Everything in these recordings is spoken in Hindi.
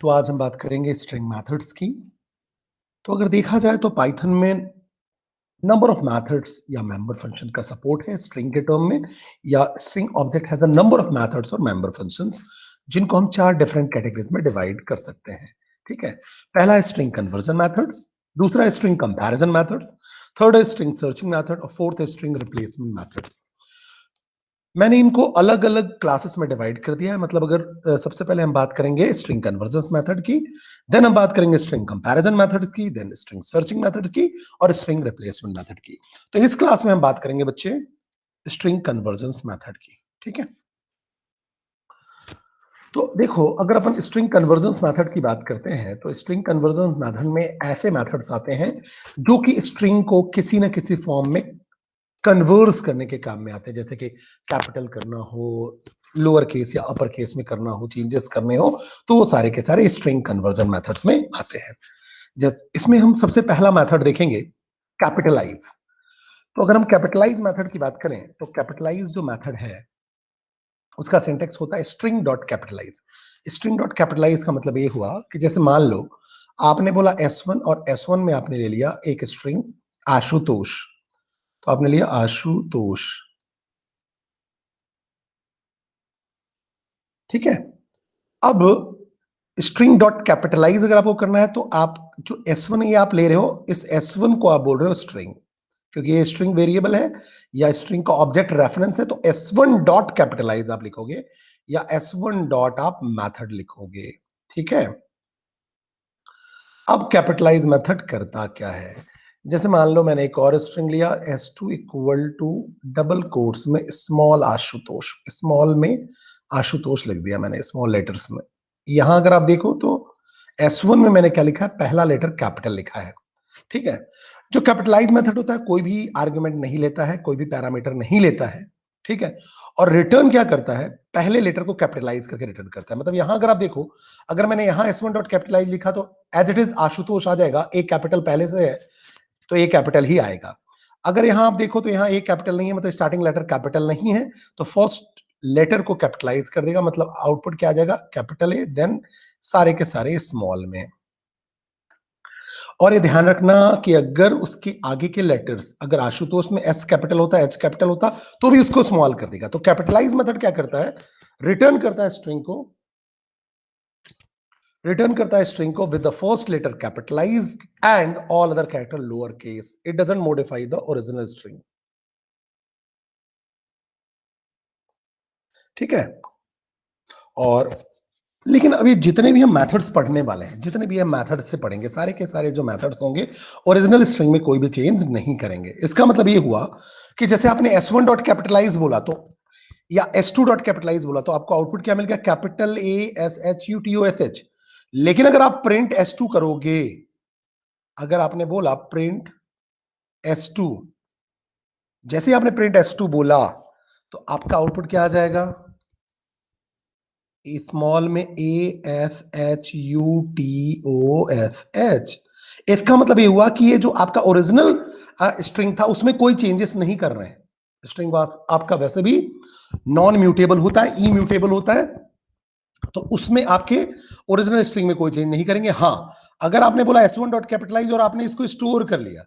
तो आज हम बात करेंगे स्ट्रिंग मेथड्स की। तो अगर देखा जाए तो पाइथन में नंबर ऑफ मेथड्स या मेंबर फंक्शन का सपोर्ट है स्ट्रिंग के टर्म में, या string object has a number of methods और मेंबर फंक्शंस जिनको हम 4 डिफरेंट कैटेगरीज में डिवाइड कर सकते हैं। ठीक है, पहला है स्ट्रिंग कन्वर्जन मेथड्स, दूसरा है स्ट्रिंग कंपैरिजन मेथड्स, थर्ड है स्ट्रिंग सर्चिंग मेथड और फोर्थ है स्ट्रिंग रिप्लेसमेंट मेथड्स। मैंने इनको अलग अलग क्लासेस में डिवाइड कर दिया है। मतलब अगर सबसे पहले हम बात करेंगे स्ट्रिंग कन्वर्जेंस मेथड की, देन हम बात करेंगे स्ट्रिंग कंपैरिजन मेथड की, देन स्ट्रिंग सर्चिंग मेथड की और स्ट्रिंग रिप्लेसमेंट मेथड की। तो इस क्लास में हम बात करेंगे बच्चे स्ट्रिंग कन्वर्जेंस मेथड की। ठीक है, तो देखो अगर अपन स्ट्रिंग कन्वर्जेंस मेथड की बात करते हैं तो स्ट्रिंग कन्वर्जेंस मेथड में ऐसे मेथड्स आते हैं जो कि स्ट्रिंग को किसी ना किसी फॉर्म में कन्वर्स करने के काम में आते हैं, जैसे कि कैपिटल करना हो, लोअर केस या अपर केस में करना हो, चेंजेस करने हो, तो वो सारे के सारे स्ट्रिंग कन्वर्जन मेथड्स में आते हैं। इसमें हम सबसे पहला मेथड देखेंगे कैपिटलाइज। तो अगर हम कैपिटलाइज मेथड की बात करें तो कैपिटलाइज जो मेथड है उसका सिंटेक्स होता है string dot capitalize. String dot capitalize का मतलब ये हुआ कि जैसे मान लो आपने बोला S1 और S1 में आपने ले लिया एक स्ट्रिंग आशुतोष, तो आपने लिया आशुतोष। ठीक है, अब स्ट्रिंग डॉट कैपिटलाइज अगर आपको करना है तो आप जो S1 ये आप ले रहे हो, इस S1 को आप बोल रहे हो स्ट्रिंग, क्योंकि ये स्ट्रिंग वेरिएबल है या स्ट्रिंग का ऑब्जेक्ट रेफरेंस है, तो S1 डॉट कैपिटलाइज आप लिखोगे या S1 डॉट आप मेथड लिखोगे। ठीक है, अब कैपिटलाइज मेथड करता क्या है, जैसे मान लो मैंने एक और स्ट्रिंग लिया S2 equal to double quotes में स्मॉल आशुतोष, स्मॉल में आशुतोष लिख दिया मैंने स्मॉल लेटर्स में। यहां अगर आप देखो तो S1 में मैंने क्या लिखा है, पहला लेटर कैपिटल लिखा है। ठीक है, जो कैपिटलाइज मेथड होता है कोई भी आर्गुमेंट नहीं लेता है, कोई भी पैरामीटर नहीं लेता है। ठीक है, और रिटर्न क्या करता है, पहले लेटर को कैपिटलाइज करके रिटर्न करता है। मतलब यहां अगर आप देखो, अगर मैंने यहां S1 डॉट कैपिटलाइज लिखा तो एज इट इज आशुतोष आ जाएगा, एक कैपिटल पहले से है तो एक कैपिटल ही आएगा। अगर यहां आप देखो तो यहां एक कैपिटल नहीं है, मतलब स्टार्टिंग लेटर कैपिटल नहीं है, तो फर्स्ट लेटर को कैपिटलाइज कर देगा, मतलब आउटपुट क्या आ जाएगा, कैपिटल ए, देन सारे के सारे स्मॉल में। और ये ध्यान रखना कि अगर उसके आगे के लेटर्स, अगर आशुतोष में एस कैपिटल होता, एच कैपिटल होता, तो भी उसको स्मॉल कर देगा। तो कैपिटलाइज मेथड क्या करता है, रिटर्न करता है स्ट्रिंग को, with the first letter capitalized and all other character lower case. It doesn't modify the original string. ठीक है, और लेकिन अभी जितने भी हम मेथड्स पढ़ने वाले हैं, जितने भी हम मेथड्स से पढ़ेंगे, सारे के सारे जो मेथड्स होंगे ओरिजिनल स्ट्रिंग में कोई भी चेंज नहीं करेंगे। इसका मतलब ये हुआ कि जैसे आपने S1 डॉट कैपिटलाइज बोला तो, या S2 डॉट कैपिटलाइज बोला तो आपको आउटपुट क्या मिल गया, कैपिटल ASHUTOSH। लेकिन अगर आप प्रिंट S2 करोगे, अगर आपने बोला प्रिंट S2, जैसे आपने प्रिंट S2 बोला तो आपका आउटपुट क्या आ जाएगा, स्मॉल में ASHUTOSH। इसका मतलब ये हुआ कि ये जो आपका ओरिजिनल स्ट्रिंग था उसमें कोई चेंजेस नहीं कर रहे हैं। स्ट्रिंग आपका वैसे भी नॉन म्यूटेबल होता है, इम्यूटेबल होता है, तो उसमें आपके ओरिजिनल स्ट्रिंग में कोई चेंज नहीं करेंगे। हाँ, अगर आपने बोला S1 डॉट कैपिटलाइज और आपने इसको स्टोर कर लिया,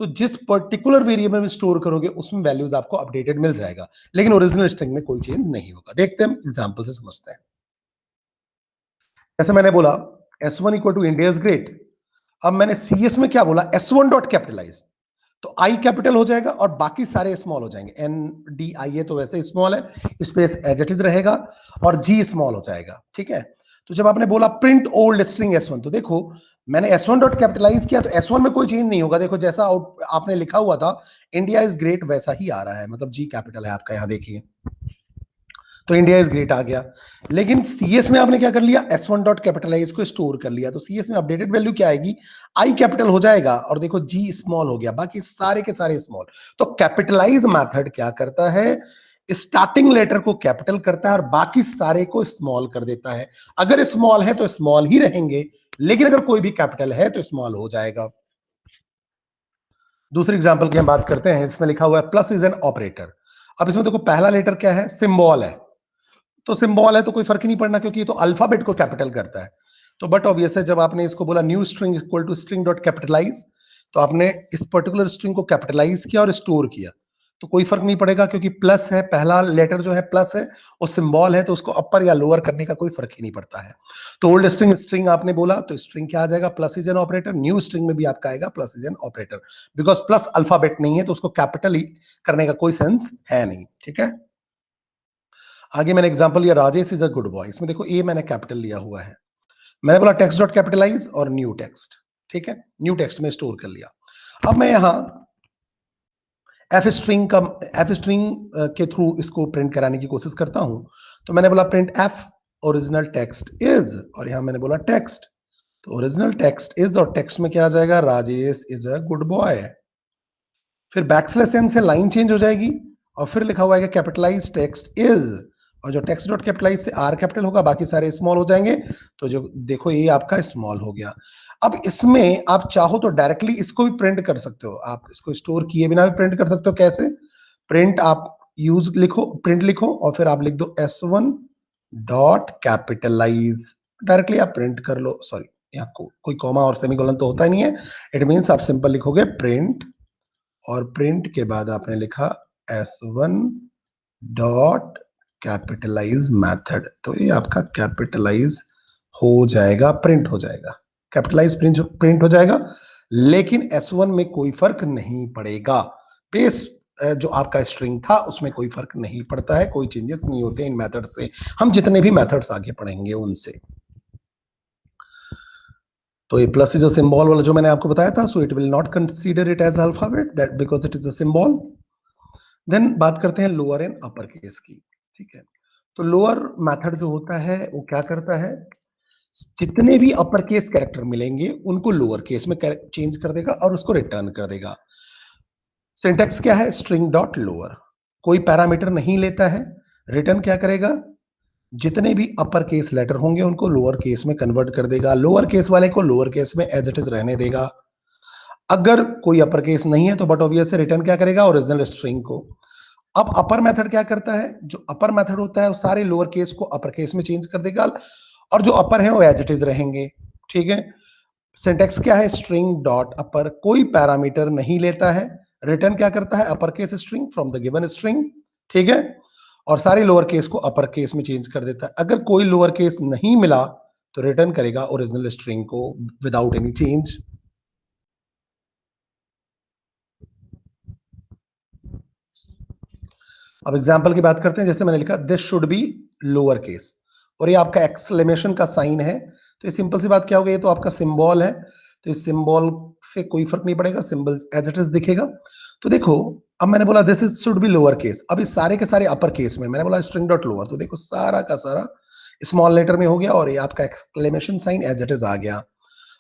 तो जिस पर्टिकुलर वेरिएबल में स्टोर करोगे उसमें वैल्यूज आपको अपडेटेड मिल जाएगा, लेकिन ओरिजिनल स्ट्रिंग में कोई चेंज नहीं होगा। देखते हैं एग्जांपल से समझते हैं। जैसे मैंने बोला S1 equal to India is great, अब मैंने CS में क्या बोला, S1 डॉट कैपिटलाइज, तो I कैपिटल हो जाएगा और बाकी सारे स्मॉल हो जाएंगे। NDIA तो वैसे स्मॉल है, स्पेस एज इट इज रहेगा और G स्मॉल हो जाएगा। ठीक है, तो जब आपने बोला प्रिंट ओल्ड स्ट्रिंग S1, तो देखो मैंने S1 डॉट कैपिटलाइज किया तो S1 में कोई चेंज नहीं होगा। देखो जैसा आपने लिखा हुआ था इंडिया इज ग्रेट वैसा ही आ रहा है, मतलब G कैपिटल है आपका, यहां देखिए, तो इंडिया इज ग्रेट आ गया। लेकिन CS में आपने क्या कर लिया, S1 डॉट कैपिटलाइज को स्टोर कर लिया, तो CS में अपडेटेड वैल्यू क्या आएगी, I कैपिटल हो जाएगा और देखो G स्मॉल हो गया, बाकी सारे के सारे स्मॉल। तो कैपिटलाइज मेथड क्या करता है, स्टार्टिंग लेटर को कैपिटल करता है और बाकी सारे को स्मॉल कर देता है। अगर स्मॉल है तो स्मॉल ही रहेंगे, लेकिन अगर कोई भी कैपिटल है तो स्मॉल हो जाएगा। दूसरी एग्जांपल की हम बात करते हैं, इसमें लिखा हुआ है प्लस इज एन ऑपरेटर। अब इसमें देखो पहला लेटर क्या है, सिंबल है, तो सिंबल है तो कोई फर्क ही नहीं पड़ना, क्योंकि ये तो अल्फाबेट को कैपिटल करता है। तो बट ऑब्वियस है जब आपने इसको बोला new string equal to string dot capitalize, तो आपने इस पर्टिकुलर स्ट्रिंग को कैपिटलाइज किया और स्टोर किया, तो कोई फर्क नहीं पड़ेगा क्योंकि प्लस है, पहला लेटर जो है प्लस है और सिंबल है, तो उसको अपर या लोअर करने का कोई फर्क ही नहीं पड़ता है। तो ओल्ड स्ट्रिंग स्ट्रिंग आपने बोला तो स्ट्रिंग क्या आ जाएगा, plus is an operator. New string में भी आपका आएगा plus is an operator, because plus alphabet नहीं है तो उसको कैपिटल करने का कोई सेंस है नहीं। ठीक है, आगे मैंने एग्जांपल लिया Rajesh is a good boy, इसमें देखो ए मैंने कैपिटल लिया हुआ है, मैंने बोला टेक्स्ट डॉट कैपिटलाइज और न्यू टेक्स्ट, ठीक है, न्यू टेक्स्ट में स्टोर कर लिया। अब मैं यहां एफ स्ट्रिंग के थ्रू इसको प्रिंट कराने की कोशिश करता हूं, तो मैंने बोला print F original text is, और यहां मैंने बोला टेक्स्ट, तो ओरिजिनल टेक्स्ट इज और टेक्स्ट में क्या आ जाएगा, Rajesh is a good boy. फिर बैकस्लैश एन से लाइन चेंज हो जाएगी और फिर लिखा हुआ है कैपिटलाइज टेक्स्ट इज, और जो टेक्स्ट डॉट कैपिटलाइज से आर कैपिटल होगा, बाकी सारे स्मॉल हो जाएंगे, तो जो देखो ये आपका स्मॉल हो गया। अब इसमें आप चाहो तो डायरेक्टली इसको भी प्रिंट कर सकते हो, आप इसको स्टोर किए बिना भी प्रिंट कर सकते हो। कैसे? प्रिंट आप यूज लिखो, प्रिंट लिखो और फिर आप लिख दो S1 डॉट कैपिटलाइज, डायरेक्टली आप प्रिंट कर लो। सॉरी, यहाँ कोई कॉमा और सेमीकोलन तो होता ही नहीं है, इट मीन्स आप सिंपल लिखोगे प्रिंट, और प्रिंट के बाद आपने लिखा S1 डॉट कैपिटलाइज मेथड, तो ये आपका कैपिटलाइज हो जाएगा, प्रिंट हो जाएगा, कैपिटलाइज प्रिंट हो जाएगा, लेकिन S1 में कोई फर्क नहीं पड़ेगा। बेस जो आपका स्ट्रिंग था उसमें कोई फर्क नहीं पड़ता है, कोई चेंजेस नहीं होते इन मेथड से, हम जितने भी मेथड्स आगे पढ़ेंगे उनसे। तो ये प्लस इज अ सिंबल वाला जो मैंने आपको बताया था, so it will not consider it as alphabet that because it is a symbol. Then बात करते हैं लोअर एंड अपर केस की। ठीक है, तो लोअर मेथड जो होता है वो क्या करता है, जितने भी अपर केस कैरेक्टर मिलेंगे उनको लोअर केस में चेंज कर देगा और उसको रिटर्न कर देगा। सिंटेक्स क्या है, स्ट्रिंग डॉट लोअर, कोई पैरामीटर नहीं लेता है, रिटर्न क्या करेगा, जितने भी अपर केस लेटर होंगे उनको लोअर केस में कन्वर्ट कर देगा, लोअर केस वाले को लोअर केस में एज इट इज रहने देगा। अगर कोई अपर केस नहीं है तो बट ऑब्वियस से रिटर्न क्या करेगा, ओरिजिनल स्ट्रिंग को। अब अपर मेथड क्या करता है, जो अपर मेथड होता है वो सारे लोअर केस को अपर केस में चेंज कर देगा और जो अपर है वो एज इट इज रहेंगे। ठीक है, सिंटेक्स क्या है, स्ट्रिंग डॉट अपर, कोई पैरामीटर नहीं लेता है, रिटर्न क्या करता है, upper case string from the given string. ठीक है, और सारे लोअर केस को अपर केस में चेंज कर देता है। अगर कोई लोअर केस नहीं मिला तो रिटर्न करेगा ओरिजिनल स्ट्रिंग को विदाउट एनी चेंज। अब एग्जाम्पल की बात करते हैं, जैसे मैंने लिखा this should be lower case और ये आपका एक्सक्लेमेशन का साइन है, तो ये सिंपल सी बात क्या हो गई, ये तो आपका सिंबल है, तो इस सिंबल से कोई फर्क नहीं पड़ेगा, सिंबल एज इट इज दिखेगा। तो देखो अब मैंने बोला this is should be lower case, अब इस सारे के सारे अपर केस में, मैंने बोला स्ट्रिंग डॉट लोअर, तो देखो सारा का सारा स्मॉल लेटर में हो गया और ये आपका exclamation sign as it is आ गया।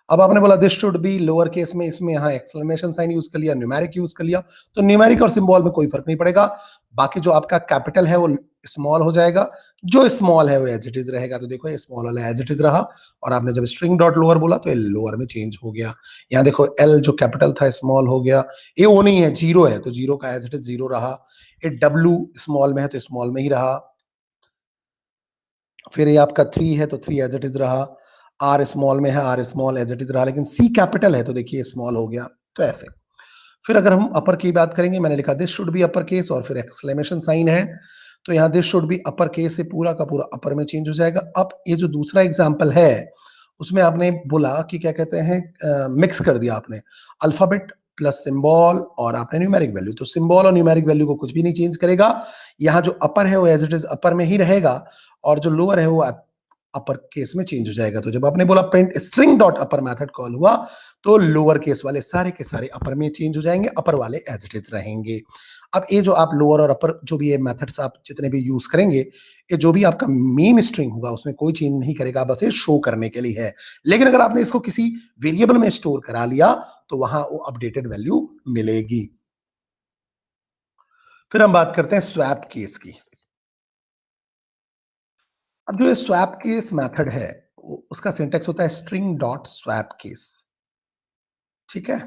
अब आपने बोला this should be lower case में, इसमें यहाँ एक्सक्लेमेशन साइन यूज कर लिया, न्यूमेरिक यूज कर लिया, तो न्यूमेरिक और सिंबल में कोई फर्क नहीं पड़ेगा, बाकी जो आपका कैपिटल है वो स्मॉल हो जाएगा, जो स्मॉल है वो एज इट इज रहेगा। तो देखो ये स्मॉल वाला एज इट इज रहा और आपने जब स्ट्रिंग डॉट लोअर बोला तो ये लोअर में चेंज हो गया। यहाँ देखो एल जो कैपिटल था स्मॉल हो गया, ये ओ नहीं है, जीरो है, तो जीरो का एज इट इज जीरो रहा, ये डब्ल्यू स्मॉल में है तो स्मॉल में ही रहा, फिर ये आपका 3 है तो 3 एज इट इज रहा, आर स्मॉल में है, R small as it is रहा, लेकिन सी कैपिटल है तो देखिए स्मॉल हो गया, तो ऐसे। फिर अगर हम अपर की बात करेंगे, मैंने लिखा this should B upper case और फिर एक्सक्लेमेशन साइन है, तो यहाँ this should B upper case से पूरा का पूरा अपर में चेंज हो जाएगा। अब ये जो दूसरा एग्जाम्पल है उसमें आपने बोला कि क्या कहते हैं, मिक्स कर दिया आपने अल्फाबेट प्लस सिंबल और आपने न्यूमेरिक वैल्यू, तो सिंबल और न्यूमेरिक वैल्यू को कुछ भी नहीं चेंज करेगा, यहाँ जो अपर है वो एज इट इज अपर में ही रहेगा और जो लोअर है वो अपर केस में चेंज हो जाएगा। तो जब आपने बोला प्रिंट स्ट्रिंग डॉट अपर मेथड कॉल हुआ तो लोअर केस वाले सारे के सारे अपर में चेंज हो जाएंगे, अपर वाले एज इट इज रहेंगे। अब ये जो आप लोअर और अपर जो भी ये मेथड्स आप जितने भी यूज करेंगे, ये जो भी आपका मेन स्ट्रिंग होगा उसमें कोई चेंज नहीं करेगा, बस ये शो करने के लिए है। लेकिन अगर आपने इसको किसी वेरिएबल में स्टोर करा लिया तो वहां वो अपडेटेड वैल्यू मिलेगी। फिर हम बात करते हैं स्वैप केस की। अब जो ये स्वैप केस मेथड है उसका सिंटेक्स होता है स्ट्रिंग डॉट स्वैप केस। ठीक है,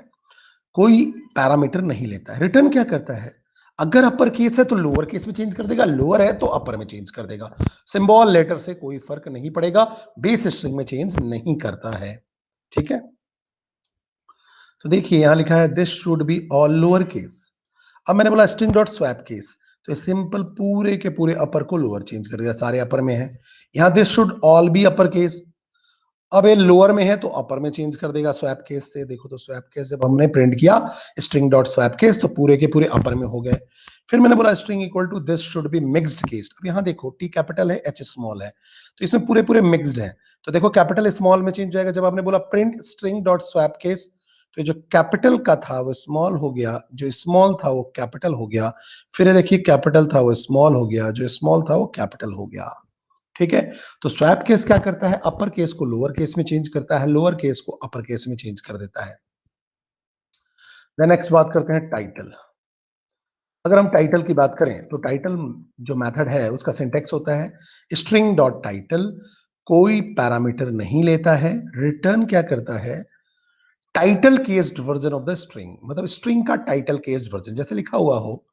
कोई पैरामीटर नहीं लेता है, रिटर्न क्या करता है, अगर अपर केस है तो लोअर केस में चेंज कर देगा, लोअर है तो अपर में चेंज कर देगा। सिंबल लेटर से कोई फर्क नहीं पड़ेगा, बेस स्ट्रिंग में चेंज नहीं करता है। ठीक है, तो देखिए यहां लिखा है this should be all lower case. अब मैंने बोला स्ट्रिंग डॉट स्वैप केस, तो सिंपल पूरे के पूरे अपर को लोअर चेंज कर दिया, सारे अपर में है। यहां this should all B upper case, अब ये लोअर में है तो अपर में चेंज कर देगा स्वैप केस से। देखो तो स्वैप केस जब हमने प्रिंट किया स्ट्रिंग डॉट स्वैप केस तो पूरे के पूरे अपर में हो गए। फिर मैंने बोला string equal to this should be mixed case. अब यहां देखो टी कैपिटल है एच स्मॉल है, तो इसमें पूरे पूरे मिक्स्ड है। तो देखो कैपिटल स्मॉल में चेंज हो जाएगा। जब आपने बोला print string dot swap case, तो जो कैपिटल का था वो स्मॉल हो गया, जो स्मॉल था वो कैपिटल हो गया। फिर देखिए कैपिटल था वो स्मॉल हो गया, जो स्मॉल था वो कैपिटल हो गया। ठीक है, तो स्वैप केस क्या करता है, अपर केस को लोअर केस में चेंज करता है, लोअर केस को अपर केस में चेंज कर देता है। नेक्स्ट बात करते हैं टाइटल। अगर हम टाइटल की बात करें तो टाइटल जो मेथड है उसका सिंटेक्स होता है स्ट्रिंग डॉट टाइटल, कोई पैरामीटर नहीं लेता है, रिटर्न क्या करता है, title केस्ड version of the string, मतलब स्ट्रिंग का टाइटल केस्ड वर्जन, जैसे लिखा हुआ हो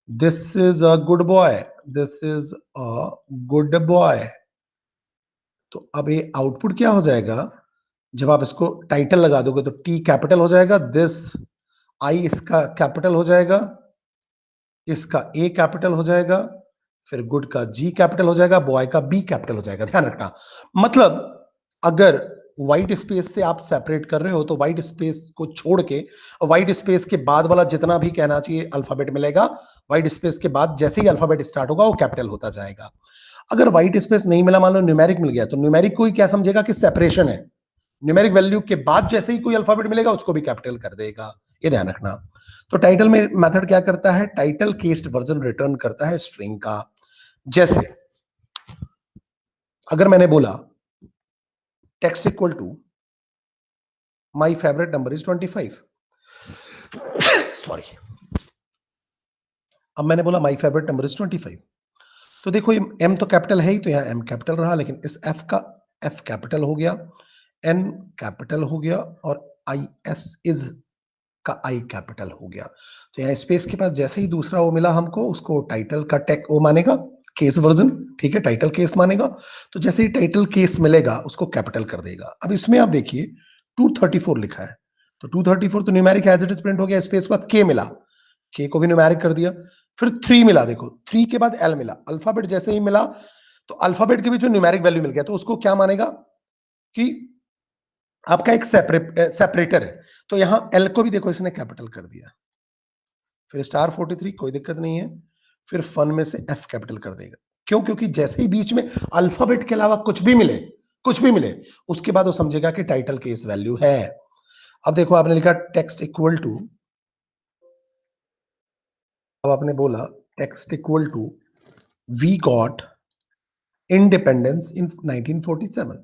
this is a good boy, this is a good boy, तो अब ये आउटपुट क्या हो जाएगा, जब आप इसको टाइटल लगा दोगे तो टी कैपिटल हो जाएगा, दिस आई इसका कैपिटल हो जाएगा, इसका ए कैपिटल हो जाएगा, फिर गुड का जी कैपिटल हो जाएगा, बॉय का बी कैपिटल हो जाएगा। ध्यान रखना, मतलब अगर व्हाइट स्पेस से आप सेपरेट कर रहे हो तो व्हाइट स्पेस को छोड़ के व्हाइट स्पेस के बाद वाला जितना भी कहना चाहिए अल्फाबेट मिलेगा, व्हाइट स्पेस के बाद जैसे ही अल्फाबेट स्टार्ट होगा वो कैपिटल होता जाएगा। अगर व्हाइट स्पेस नहीं मिला, मान लो न्यूमेरिक मिल गया, तो न्यूमेरिक को ही क्या समझेगा कि सेपरेशन है, न्यूमेरिक वैल्यू के बाद जैसे ही कोई अल्फाबेट मिलेगा उसको भी कैपिटल कर देगा, ये ध्यान रखना। तो टाइटल में मेथड क्या करता है, टाइटल केस्ड वर्जन रिटर्न करता है स्ट्रिंग का। जैसे अगर मैंने बोला text equal to my favourite number is 25, sorry, अब मैंने बोला माई फेवरेट नंबर इज 25, तो देखो ये एम तो कैपिटल है ही, तो यहां एम कैपिटल रहा, लेकिन इस एफ का एफ कैपिटल हो गया, एन कैपिटल हो गया, और आई एस इज का आई कैपिटल हो गया। तो यहाँ स्पेस के पास जैसे ही दूसरा वो मिला हमको, उसको टाइटल का टेक वो मानेगा केस वर्जन, ठीक है, टाइटल केस मानेगा। तो जैसे ही टाइटल केस मिलेगा उसको कैपिटल कर देगा। अब इसमें आप देखिए 234 लिखा है, तो 234 तो numeric as it is print हो गया, स्पेस के बाद के मिला, के को भी न्यूमेरिक कर दिया। फिर 3 मिला, देखो 3 के बाद एल मिला, अल्फाबेट जैसे ही मिला तो अल्फाबेट के बीच में न्यूमेरिक वैल्यू मिल गया, तो उसको क्या मानेगा कि आपका एक सेपरेटर है। तो यहां एल को भी देखो इसने कैपिटल कर दिया, फिर स्टार 43 कोई दिक्कत नहीं है, फिर फन में से एफ कैपिटल कर देगा। क्यों, क्योंकि जैसे ही बीच में अल्फाबेट के अलावा कुछ भी मिले, कुछ भी मिले, उसके बाद वो समझेगा कि टाइटल केस वैल्यू है। अब देखो आपने लिखा टेक्स्ट इक्वल टू, अब आपने बोला text equal to we got independence in 1947,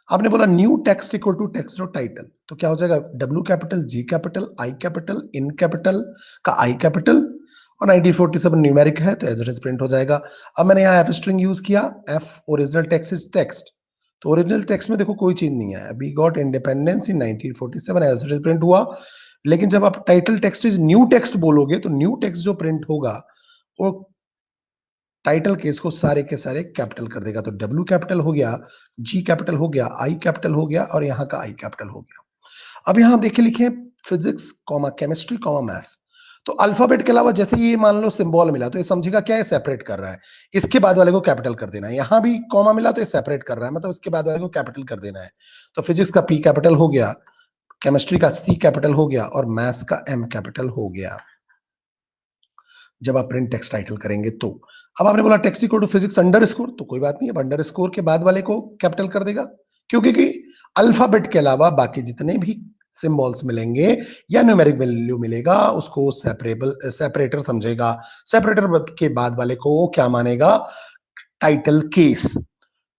आपने बोला new text equal to text dot title, तो क्या हो जाएगा, W capital, G capital, I capital, in capital का आई कैपिटल, और 1947 न्यूमेरिक है तो एज इट इज प्रिंट हो जाएगा। अब मैंने यहाँ एफ स्ट्रिंग यूज किया, F original text is text, तो ओरिजिनल टेक्स्ट में देखो कोई चीज नहीं है, we got independence in 1947 as it is print हुआ। लेकिन जब आप title text is new text बोलोगे तो न्यू टेक्स्ट जो प्रिंट होगा वो टाइटल केस को सारे के सारे कैपिटल कर देगा, तो डब्ल्यू कैपिटल हो गया, जी कैपिटल हो गया, आई कैपिटल हो गया, और यहाँ का आई कैपिटल हो गया। अब यहाँ देखिए लिखे physics comma chemistry comma math, तो अल्फाबेट के अलावा जैसे ये मान लो सिंबल मिला तो ये समझेगा क्या है, सेपरेट कर रहा है, इसके बाद वाले को कैपिटल कर देना है। यहाँ भी कॉमा मिला तो ये सेपरेट कर रहा है, मतलब इसके बाद वाले को कैपिटल कर देना है। तो फिजिक्स का पी कैपिटल हो गया, केमिस्ट्री का सी कैपिटल हो गया, और मैथ्स का एम कैपिटल हो गया जब आप प्रिंट टेक्स्ट टाइटल करेंगे तो। अब आपने बोला text equal to physics underscore, तो कोई बात नहीं, अब अंडरस्कोर के बाद वाले को कैपिटल कर देगा, क्योंकि अल्फाबेट के अलावा बाकी जितने भी सिंबल्स मिलेंगे या न्यूमेरिक वैल्यू मिलेगा उसको सेपरेटर समझेगा, सेपरेटर के बाद वाले को क्या मानेगा, टाइटल केस।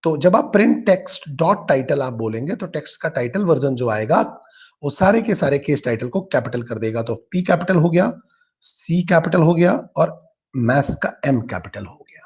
तो जब आप प्रिंट टेक्स्ट डॉट टाइटल आप बोलेंगे तो टेक्स्ट का टाइटल वर्जन जो आएगा वो सारे के सारे केस टाइटल को कैपिटल कर देगा, तो पी कैपिटल हो गया, सी कैपिटल हो गया, और मैथ्स का एम कैपिटल हो गया।